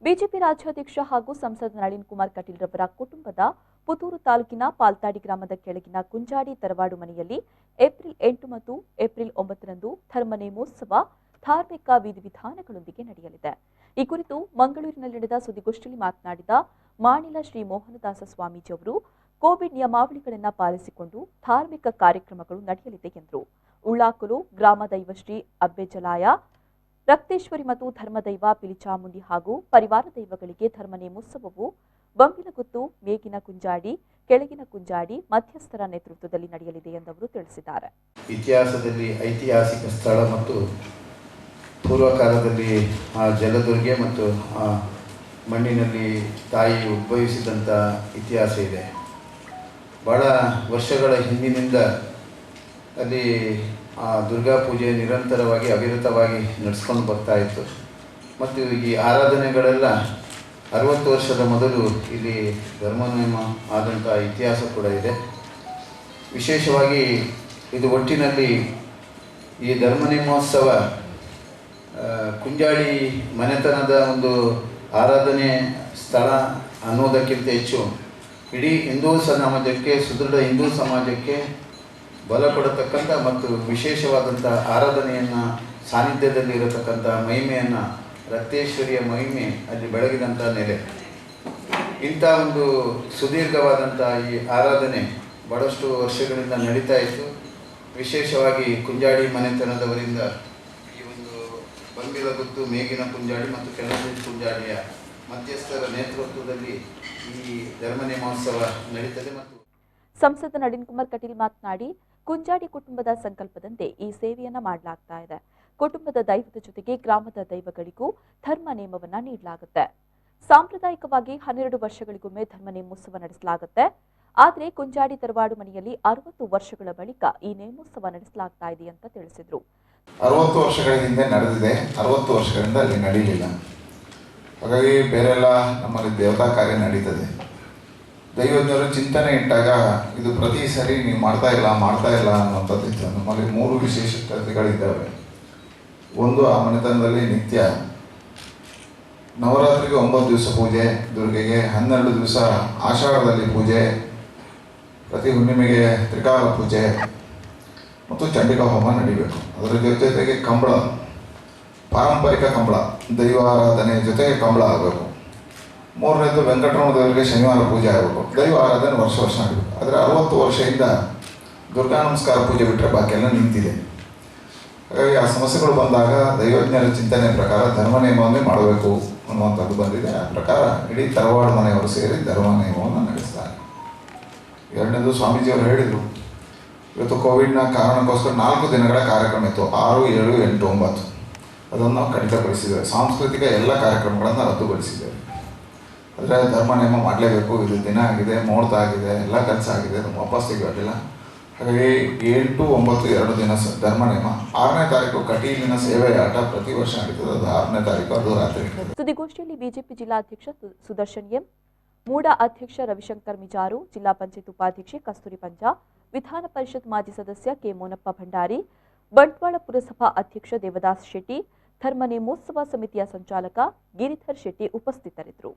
BJP ರಾಜ್ಯಾಧ್ಯಕ್ಷ ಹಾಗೂ ಸಂಸದ ನಳಿನ್ ಕುಮಾರ್ ಕಟೀಲ್ ರವರ ಕುಟುಂಬದ ಪುತ್ತೂರು ತಾಲೂಕಿನ ಪಾಲ್ತಾಡಿ ಗ್ರಾಮದ ಕೆಳಗಿನ ಕುಂಜಾಡಿ ತರವಾಡು ಮನೆಯಲ್ಲಿ ಏಪ್ರಿಲ್ 8 ಮತ್ತು ಏಪ್ರಿಲ್ 9ರಂದು ಧರ್ಮನೇಮೋತ್ಸವ ಧಾರ್ಮಿಕ ವಿಧಿವಿಧಾನಗಳೊಂದಿಗೆ ನಡೆಯಲಿದೆ. ಈ ಕುರಿತು ಮಂಗಳೂರಿನಲ್ಲಿ ನಡೆದ ಸುದ್ದಿಗೋಷ್ಠಿಯಲ್ಲಿ ಮಾತನಾಡಿದ ಮಾಣಿಲ ಶ್ರೀ ಮೋಹನದಾಸ ಸ್ವಾಮೀಜಿ ಅವರು ಕೋವಿಡ್ ನಿಯಮಾವಳಿಗಳನ್ನು ಪಾಲಿಸಿಕೊಂಡು ಧಾರ್ಮಿಕ ಕಾರ್ಯಕ್ರಮಗಳು ನಡೆಯಲಿದೆ ಎಂದರು. ಉಳ್ಳಾಕಲು ಗ್ರಾಮ ದೈವ ಶ್ರೀ ಅಬ್ಬೆಜಲಾಯ, ರಕ್ತೇಶ್ವರಿ ಮತ್ತು ಧರ್ಮದೈವ ಪಿಲಿಚಾಮುಂಡಿ ಹಾಗೂ ಪರಿವಾರ ದೈವಗಳಿಗೆ ಧರ್ಮನೇಮೋತ್ಸವವು ಬಂಬಿಲಗುತ್ತು, ಮೇಗಿನ ಕುಂಜಾಡಿ, ಕೆಳಗಿನ ಕುಂಜಾಡಿ ಮಧ್ಯಸ್ಥರ ನೇತೃತ್ವದಲ್ಲಿ ನಡೆಯಲಿದೆ ಎಂದು ತಿಳಿಸಿದ್ದಾರೆ. ಇತಿಹಾಸದಲ್ಲಿ ಐತಿಹಾಸಿಕ ಸ್ಥಳ ಮತ್ತು ಪೂರ್ವಕಾಲದಲ್ಲಿ ಜಲದುರ್ಗೆ ಮತ್ತು ಮಣ್ಣಿನಲ್ಲಿ ತಾಯಿ ಉದ್ಭವಿಸಿದಂಥ ಇತಿಹಾಸ ಇದೆ. ಬಹಳ ವರ್ಷಗಳ ಹಿಂದಿನಿಂದ ಅಲ್ಲಿ ದುರ್ಗಾ ಪೂಜೆ ನಿರಂತರವಾಗಿ ಅವಿರತವಾಗಿ ನಡೆಸ್ಕೊಂಡು ಬರ್ತಾ ಇತ್ತು. ಮತ್ತು ಈ ಆರಾಧನೆಗಳೆಲ್ಲ 60 ವರ್ಷದ ಮೊದಲು ಇಲ್ಲಿ ಧರ್ಮನೇಮ ಆದಂಥ ಇತಿಹಾಸ ಕೂಡ ಇದೆ. ವಿಶೇಷವಾಗಿ ಇದು ಒಟ್ಟಿನಲ್ಲಿ ಈ ಧರ್ಮನೇಮೋತ್ಸವ ಕುಂಜಾಡಿ ಮನೆತನದ ಒಂದು ಆರಾಧನೆ ಸ್ಥಳ ಅನ್ನೋದಕ್ಕಿಂತ ಹೆಚ್ಚು ಇಡೀ ಹಿಂದೂ ಸಮಾಜಕ್ಕೆ, ಸುದೃಢ ಹಿಂದೂ ಸಮಾಜಕ್ಕೆ ಬಲ ಕೊಡತಕ್ಕಂಥ ಮತ್ತು ವಿಶೇಷವಾದಂಥ ಆರಾಧನೆಯನ್ನು ಸಾನ್ನಿಧ್ಯದಲ್ಲಿ ಇರತಕ್ಕಂಥ ಮಹಿಮೆಯನ್ನು, ರಕ್ತೇಶ್ವರಿಯ ಮಹಿಮೆ ಅಲ್ಲಿ ಬೆಳಗಿದಂಥ ನೆಲೆ. ಇಂಥ ಒಂದು ಸುದೀರ್ಘವಾದಂಥ ಈ ಆರಾಧನೆ ಬಹಳಷ್ಟು ವರ್ಷಗಳಿಂದ ನಡೀತಾ ಇತ್ತು. ವಿಶೇಷವಾಗಿ ಕುಂಜಾಡಿ ಮನೆತನದವರಿಂದ ಈ ಒಂದು ಬಂಬಿಲಗುತ್ತು, ಮೇಗಿನ ಕುಂಜಾಡಿ ಮತ್ತು ಕೆಳಗಿನ ಕುಂಜಾಡಿಯ ಮಧ್ಯಸ್ಥರ ನೇತೃತ್ವದಲ್ಲಿ ಈ ಧರ್ಮನೇಮೋತ್ಸವ ನಡೀತದೆ. ಮತ್ತು ಸಂಸದ ನಳಿನ್ ಕುಮಾರ್ ಕಟೀಲ್ ಮಾತನಾಡಿ, ಕುಂಜಾಡಿ ಕುಟುಂಬದ ಸಂಕಲ್ಪದಂತೆ ಈ ಸೇವೆಯನ್ನ ಮಾಡಲಾಗ್ತಾ ಇದೆ. ಕುಟುಂಬದ ದೈವದ ಜೊತೆಗೆ ಗ್ರಾಮದ ದೈವಗಳಿಗೂ ಧರ್ಮ ನೇಮವನ್ನ ನೀಡಲಾಗುತ್ತೆ. ಸಾಂಪ್ರದಾಯಿಕವಾಗಿ 12 ವರ್ಷಗಳಿಗೊಮ್ಮೆ ಧರ್ಮ ನೇಮೋತ್ಸವ ನಡೆಸಲಾಗುತ್ತೆ. ಆದರೆ ಕುಂಜಾಡಿ ತರವಾಡು ಮನೆಯಲ್ಲಿ 60 ವರ್ಷಗಳ ಬಳಿಕ ಈ ನೇಮೋತ್ಸವ ನಡೆಸಲಾಗ್ತಾ ಇದೆ ಅಂತ ತಿಳಿಸಿದ್ರು. 60 ವರ್ಷಗಳ ಹಿಂದೆ ನಡೆದಿದೆ, 60 ವರ್ಷಗಳಿಂದ ಅಲ್ಲಿ ನಡೀಲಿಲ್ಲ. ಹಾಗಾಗಿ ಬೇರೆಲ್ಲ ನಮ್ಮಲ್ಲಿ ದೇವತಾ ಕಾರ್ಯ ನಡೀತದೆ. ದೈವಜ್ಞರು ಚಿಂತನೆ ಇಟ್ಟಾಗ ಇದು ಪ್ರತಿ ಸರಿ ನೀವು ಮಾಡ್ತಾ ಇಲ್ಲ ಅನ್ನುವಂಥದ್ದು. ನಮ್ಮಲ್ಲಿ 3 ವಿಶೇಷತೆಗಳಿದ್ದಾವೆ. ಒಂದು, ಆ ಮನೆತನದಲ್ಲಿ ನಿತ್ಯ ನವರಾತ್ರಿಗೆ 9 ದಿವಸ ಪೂಜೆ, ದುರ್ಗೆಗೆ 12 ದಿವಸ ಆಷಾಢದಲ್ಲಿ ಪೂಜೆ, ಪ್ರತಿ ಹುಣ್ಣಿಮೆಗೆ ತ್ರಿಕಾಲ ಪೂಜೆ ಮತ್ತು ಚಂಡಿಕಾ ಹೋಮ ನಡೀಬೇಕು. ಅದರ ಜೊತೆಗೆ ಕಂಬಳ, ಪಾರಂಪರಿಕ ಕಂಬಳ, ದೈವಾರಾಧನೆ ಜೊತೆಗೆ ಕಂಬಳ ಆಗಬೇಕು. 3ನೇದು ವೆಂಕಟರಮಣ ದೇವರಿಗೆ ಶನಿವಾರ ಪೂಜೆ ಆಗಬೇಕು. ದೈವ ಆರಾಧನೆ ವರ್ಷ ನಡೀಬೇಕು. ಆದರೆ 60 ವರ್ಷದಿಂದ ದುರ್ಗಾ ನಮಸ್ಕಾರ ಪೂಜೆ ಬಿಟ್ಟರೆ ಬಾಕಿಯೆಲ್ಲ ನಿಂತಿದೆ. ಹಾಗಾಗಿ ಆ ಸಮಸ್ಯೆಗಳು ಬಂದಾಗ ದೈವಜ್ಞರ ಚಿಂತನೆ ಪ್ರಕಾರ ಧರ್ಮನೇಮವನ್ನೇ ಮಾಡಬೇಕು ಅನ್ನುವಂಥದ್ದು ಬಂದಿದೆ. ಆ ಪ್ರಕಾರ ಇಡೀ ತರವಾಡು ಮನೆಯವರು ಸೇರಿ ಧರ್ಮನೇಮವನ್ನು ನಡೆಸ್ತಾರೆ. 2ನೇದು, ಸ್ವಾಮೀಜಿಯವರು ಹೇಳಿದರು, ಇವತ್ತು ಕೋವಿಡ್ನ ಕಾರಣಕ್ಕೋಸ್ಕರ 4 ದಿನಗಳ ಕಾರ್ಯಕ್ರಮ ಇತ್ತು, 6, 7, 8, 9. ಅದನ್ನು ನಾವು ಕಡಿತಗೊಳಿಸಿದ್ದೇವೆ. ಸಾಂಸ್ಕೃತಿಕ ಎಲ್ಲ ಕಾರ್ಯಕ್ರಮಗಳನ್ನು ರದ್ದುಗೊಳಿಸಿದ್ದೇವೆ. ಆದರೆ ಧರ್ಮನೇಮ ಮಾಡಲೇಬೇಕು. ಇದು ದಿನ ಆಗಿದೆ, ಮುಹೂರ್ತ ಆಗಿದೆ, ಎಲ್ಲ ಕೆಲಸ ಆಗಿದೆ, ನಮ್ಮ ವಾಪಸ್ ತೆಗೆಯೋದಿಲ್ಲ. ಹಾಗಾಗಿ 8, 9, 2 ದಿನ ಧರ್ಮನೇಮ. 6ನೇ ತಾರೀಕು ಕಟೀಲಿನ ಸೇವೆಯಾಟ ಪ್ರತಿ ವರ್ಷ ನಡೀತದೆ. ಅದು 6ನೇ ತಾರೀಕು, ಅದು ರಾತ್ರಿ. ಸುದ್ದಿಗೋಷ್ಠಿಯಲ್ಲಿ ಬಿಜೆಪಿ ಜಿಲ್ಲಾಧ್ಯಕ್ಷ ಸುದರ್ಶನ್ ಎಂ, ಮೂಡ ಅಧ್ಯಕ್ಷ ರವಿಶಂಕರ್ ಮಿಜಾರು, ಜಿಲ್ಲಾ ಪಂಚಾಯತ್ ಉಪಾಧ್ಯಕ್ಷೆ ಕಸ್ತೂರಿ ಪಂಜಾ, ವಿಧಾನ ಪರಿಷತ್ ಮಾಜಿ ಸದಸ್ಯ ಕೆ ಮೋನಪ್ಪ ಭಂಡಾರಿ, ಬಂಟ್ವಾಳ ಪುರಸಭಾ ಅಧ್ಯಕ್ಷ ದೇವದಾಸ್ ಶೆಟ್ಟಿ, ಧರ್ಮನೇಮೋತ್ಸವ ಸಮಿತಿಯ ಸಂಚಾಲಕ ಗಿರಿಧರ್ ಶೆಟ್ಟಿ ಉಪಸ್ಥಿತರಿದ್ದರು.